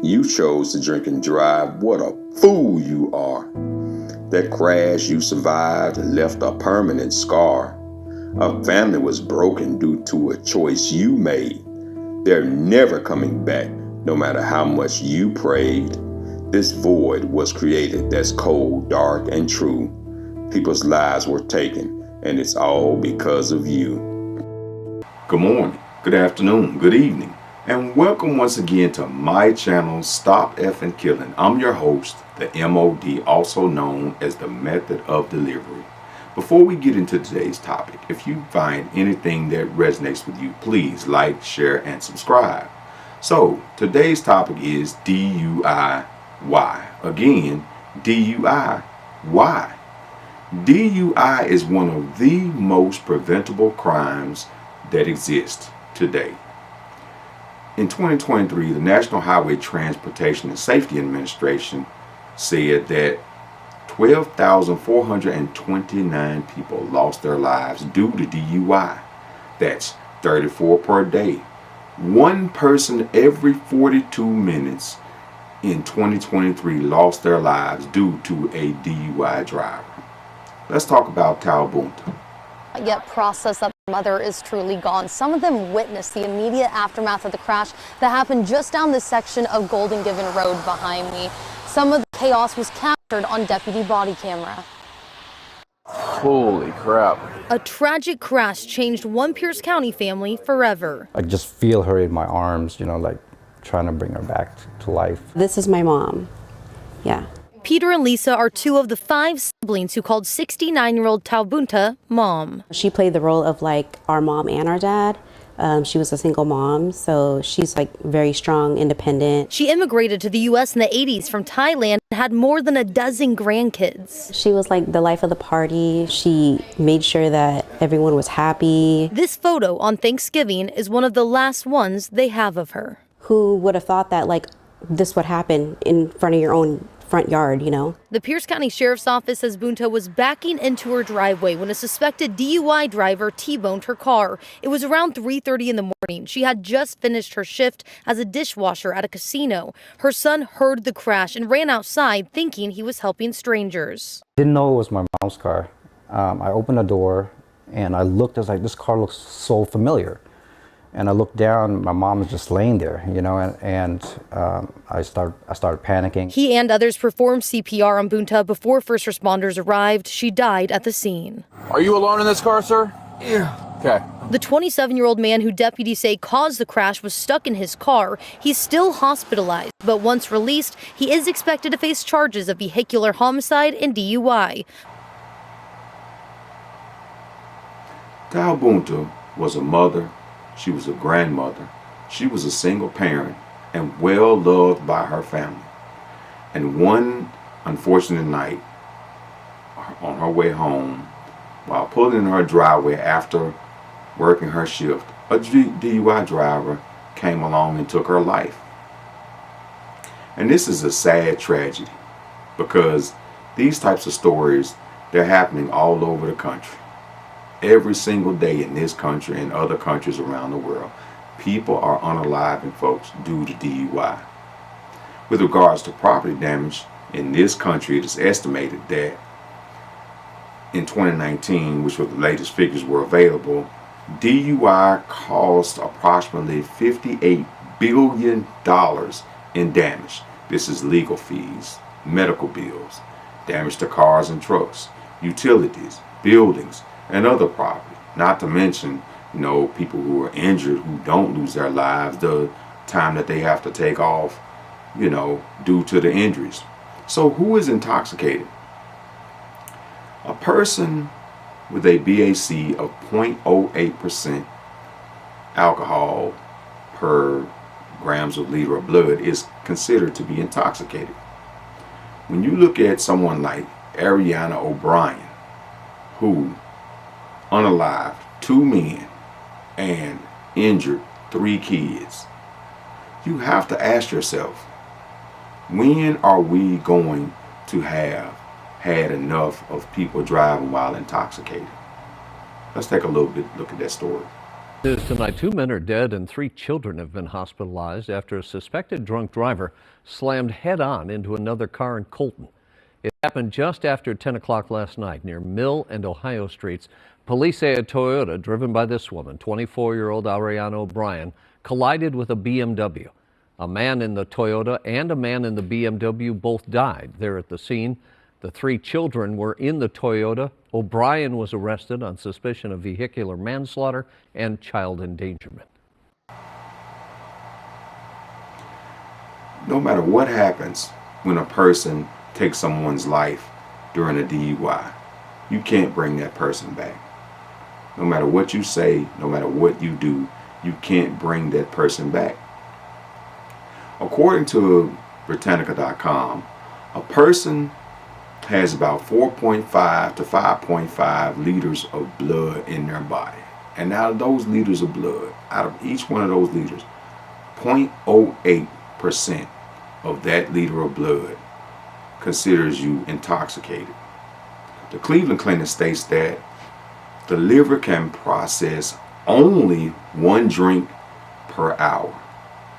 You chose to drink and drive. What a fool you are. That crash you survived left a permanent scar. A family was broken due to a choice you made. They're never coming back, no matter how much you prayed. This void was created that's cold, dark, and true. People's lives were taken, and it's all because of you. Good morning, good afternoon, good evening, and welcome once again to my channel, Stop Effing Killing. I'm your host, the MOD, also known as the Method of Delivery. Before we get into today's topic, if you find anything that resonates with you, please like, share, and subscribe. So, today's topic is DUI. Why? Again, DUI. Why? DUI is one of the most preventable crimes that exist today. In 2023, the National Highway Transportation and Safety Administration said that 12,429 people lost their lives due to DUI. That's 34 per day. One person every 42 minutes in 2023 lost their lives due to a DUI driver. Let's talk about Talbunta. Yet process that the mother is truly gone. Some of them witnessed the immediate aftermath of the crash that happened just down this section of Golden Given Road behind me. Some of the chaos was captured on deputy body camera. Holy crap. A tragic crash changed one Pierce County family forever. I just feel her in my arms, like trying to bring her back to life. This is my mom. Yeah. Peter and Lisa are two of the 5 siblings who called 69-year-old Talbunta mom. She played the role of like our mom and our dad. She was a single mom, so she's like very strong, independent. She immigrated to the U.S. in the 80s from Thailand and had more than a dozen grandkids. She was like the life of the party. She made sure that everyone was happy. This photo on Thanksgiving is one of the last ones they have of her. Who would have thought that like this would happen in front of your own front yard, The Pierce County Sheriff's Office says Bunta was backing into her driveway when a suspected DUI driver T-boned her car. It was around 3:30 in the morning. She had just finished her shift as a dishwasher at a casino. Her son heard the crash and ran outside thinking he was helping strangers. Didn't know it was my mom's car. I opened the door and I looked, I was like, this car looks so familiar. And I looked down, my mom was just laying there, and I started panicking. He and others performed CPR on Bunta before first responders arrived. She died at the scene. Are you alone in this car, sir? Yeah. Okay. The 27-year-old man who deputies say caused the crash was stuck in his car. He's still hospitalized, but once released, he is expected to face charges of vehicular homicide and DUI. Talbunta was a mother. She was a grandmother. She was a single parent and well loved by her family. And one unfortunate night, on her way home, while pulling in her driveway after working her shift, a DUI driver came along and took her life. And this is a sad tragedy because these types of stories, they're happening all over the country. Every single day in this country and other countries around the world, people are unaliving folks due to DUI. With regards to property damage, in this country it is estimated that in 2019, which were the latest figures were available, DUI caused approximately $58 billion in damage. This is legal fees, medical bills, damage to cars and trucks, utilities, buildings, and other property. Not to mention, people who are injured who don't lose their lives, the time that they have to take off, due to the injuries. So who is intoxicated? A person with a BAC of 0.08% alcohol per grams of liter of blood is considered to be intoxicated. When you look at someone like Ariana O'Brien, who unalived 2 men and injured 3 kids, you have to ask yourself, when are we going to have had enough of people driving while intoxicated? Let's take a little bit look at that story. News tonight, 2 men are dead and 3 children have been hospitalized after a suspected drunk driver slammed head-on into another car in Colton. It happened just after 10 o'clock last night near Mill and Ohio Streets. Police say a Toyota driven by this woman, 24-year-old Ariana O'Brien, collided with a BMW. A man in the Toyota and a man in the BMW both died there at the scene. The 3 children were in the Toyota. O'Brien was arrested on suspicion of vehicular manslaughter and child endangerment. No matter what happens when a person takes someone's life during a DUI, you can't bring that person back. No matter what you say, no matter what you do, you can't bring that person back. According to Britannica.com, a person has about 4.5 to 5.5 liters of blood in their body. And out of those liters of blood, out of each one of those liters, 0.08% of that liter of blood considers you intoxicated. The Cleveland Clinic states that the liver can process only 1 drink per hour.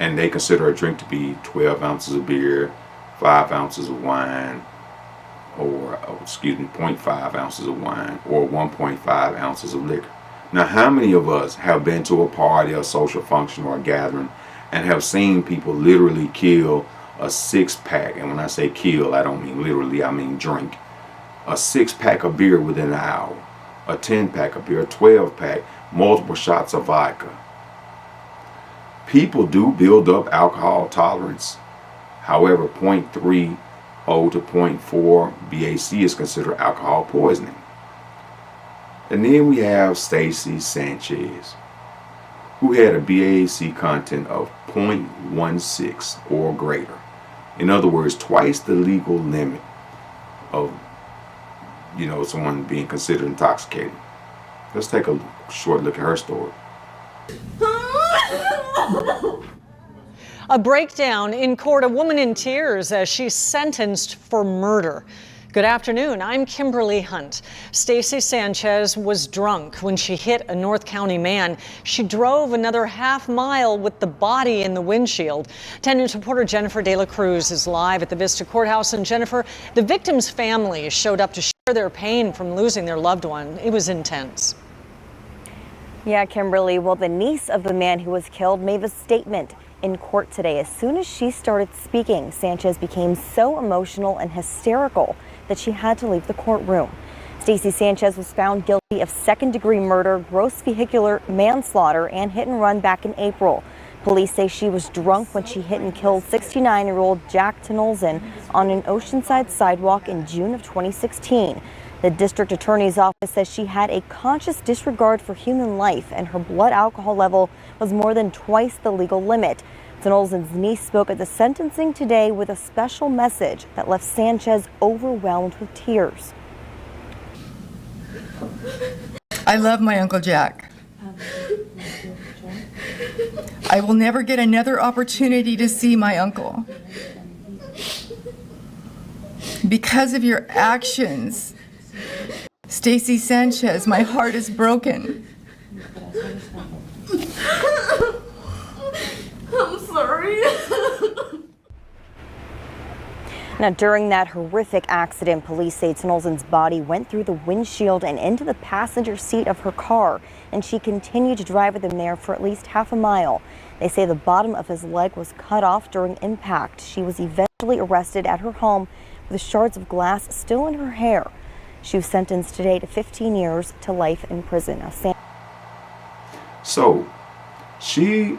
And they consider a drink to be 12 ounces of beer, 5 ounces of wine, or 0.5 ounces of wine, or 1.5 ounces of liquor. Now, how many of us have been to a party, a social function, or a gathering and have seen people literally kill a 6-pack? And when I say kill, I don't mean literally, I mean drink. A 6-pack of beer within an hour, a 10-pack of beer, a 12-pack, multiple shots of vodka. People do build up alcohol tolerance. However, 0.30 to 0.4 BAC is considered alcohol poisoning. And then we have Stacy Sanchez, who had a BAC content of 0.16 or greater. In other words, twice the legal limit of, someone being considered intoxicated. Let's take a short look at her story. A breakdown in court, a woman in tears as she's sentenced for murder. Good afternoon, I'm Kimberly Hunt. Stacy Sanchez was drunk when she hit a North County man. She drove another half-mile with the body in the windshield. 10 News reporter Jennifer De La Cruz is live at the Vista Courthouse. And Jennifer, the victim's family showed up to share their pain from losing their loved one. It was intense. Yeah, Kimberly. Well, the niece of the man who was killed made a statement in court today. As soon as she started speaking, Sanchez became so emotional and hysterical that she had to leave the courtroom. Stacy Sanchez was found guilty of second-degree murder, gross vehicular manslaughter, and hit and run back in April. Police say she was drunk when she hit and killed 69-year-old Jack Tenolzen on an Oceanside sidewalk in June of 2016. The district attorney's office says she had a conscious disregard for human life and her blood alcohol level was more than twice the legal limit. Tenolzen's niece spoke at the sentencing today with a special message that left Sanchez overwhelmed with tears. I love my Uncle Jack. I will never get another opportunity to see my uncle. Because of your actions, Stacy Sanchez, my heart is broken. I'm sorry. Now, during that horrific accident, police say Tenolzen's body went through the windshield and into the passenger seat of her car, and she continued to drive with him there for at least half a mile. They say the bottom of his leg was cut off during impact. She was eventually arrested at her home with shards of glass still in her hair. She was sentenced today to 15 years to life in prison. So,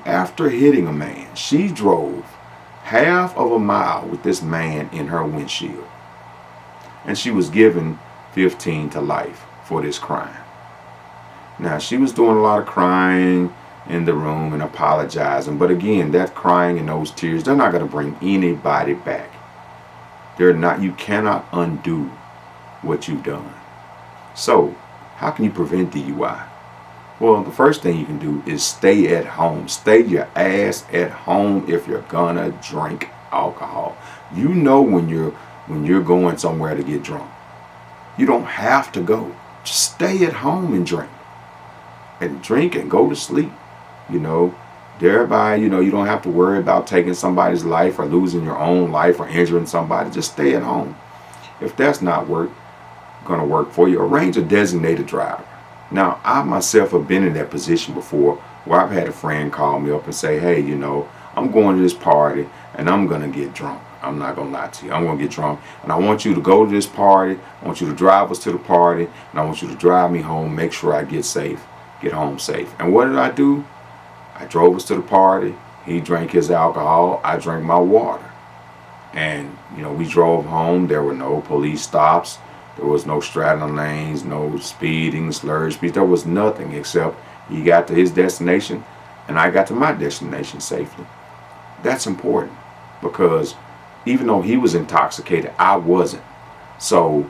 after hitting a man, she drove half of a mile with this man in her windshield. And she was given 15 to life for this crime. Now, she was doing a lot of crying in the room and apologizing. But again, that crying and those tears, they're not going to bring anybody back. You cannot undo what you've done. So, how can you prevent DUI? Well, the first thing you can do is stay at home. Stay your ass at home if you're gonna drink alcohol. You know when you're going somewhere to get drunk. You don't have to go. Just stay at home and drink. and drink and go to sleep. You know, thereby, you know, you don't have to worry about taking somebody's life or losing your own life or injuring somebody. Just stay at home. If that's not going to work for you, arrange a designated driver. Now, I myself have been in that position before where I've had a friend call me up and say, hey, you know, I'm going to this party and I'm going to get drunk. I'm not going to lie to you. I'm going to get drunk. And I want you to go to this party. I want you to drive us to the party. And I want you to drive me home. Make sure I get home safe. And what did I do? I drove us to the party. He drank his alcohol. I drank my water. And, you know, we drove home. There were no police stops. There was no straddling lanes, no speeding, slurred speech. There was nothing except he got to his destination and I got to my destination safely. That's important because even though he was intoxicated, I wasn't. So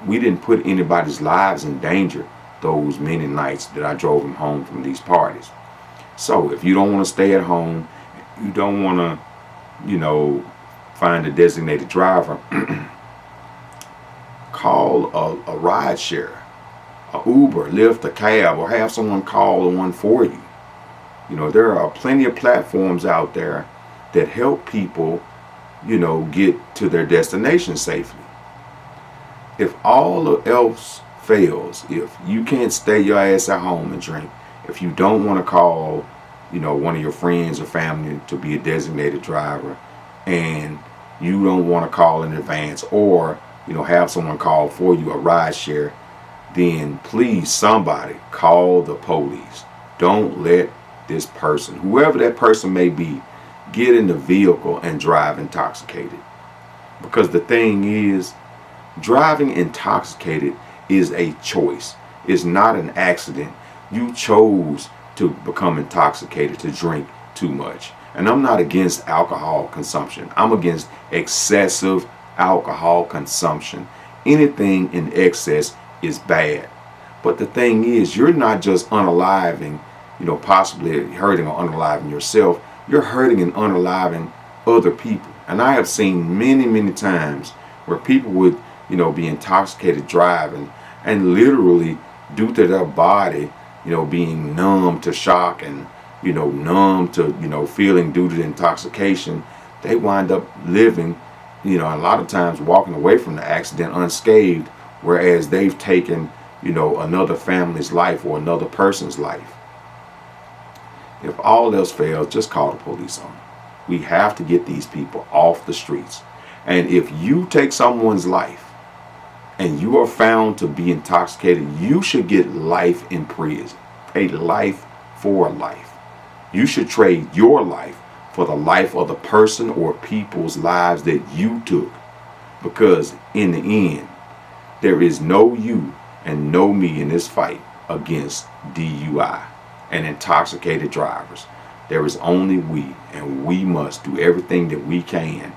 we didn't put anybody's lives in danger those many nights that I drove him home from these parties. So if you don't want to stay at home, you don't want to, you know, find a designated driver, call a ride share, a Uber, Lyft, a cab, or have someone call the one for you. You know, there are plenty of platforms out there that help people, you know, get to their destination safely. If all else fails, if you can't stay your ass at home and drink, if you don't want to call, you know, one of your friends or family to be a designated driver, and you don't want to call in advance or, you know, have someone call for you, a ride share, then please, somebody call the police. Don't let this person, whoever that person may be, get in the vehicle and drive intoxicated. Because the thing is, driving intoxicated is a choice. It's not an accident. You chose to become intoxicated, to drink too much. And I'm not against alcohol consumption. I'm against excessive alcohol consumption. Anything in excess is bad. But the thing is, you're not just unaliving, you know, possibly hurting or unaliving yourself. You're hurting and unaliving other people. And I have seen many, many times where people would, you know, be intoxicated driving and literally, due to their body, you know, being numb to shock and, you know, numb to, you know, feeling due to the intoxication, they wind up living, you know, a lot of times walking away from the accident unscathed, whereas they've taken, you know, another family's life or another person's life. If all else fails, just call the police on them. We have to get these people off the streets. And if you take someone's life and you are found to be intoxicated, you should get life in prison. A life for life. You should trade your life for the life of the person or people's lives that you took. Because in the end, there is no you and no me in this fight against DUI and intoxicated drivers. There is only we, and we must do everything that we can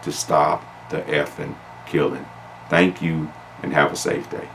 to stop the effing killing. Thank you, and have a safe day.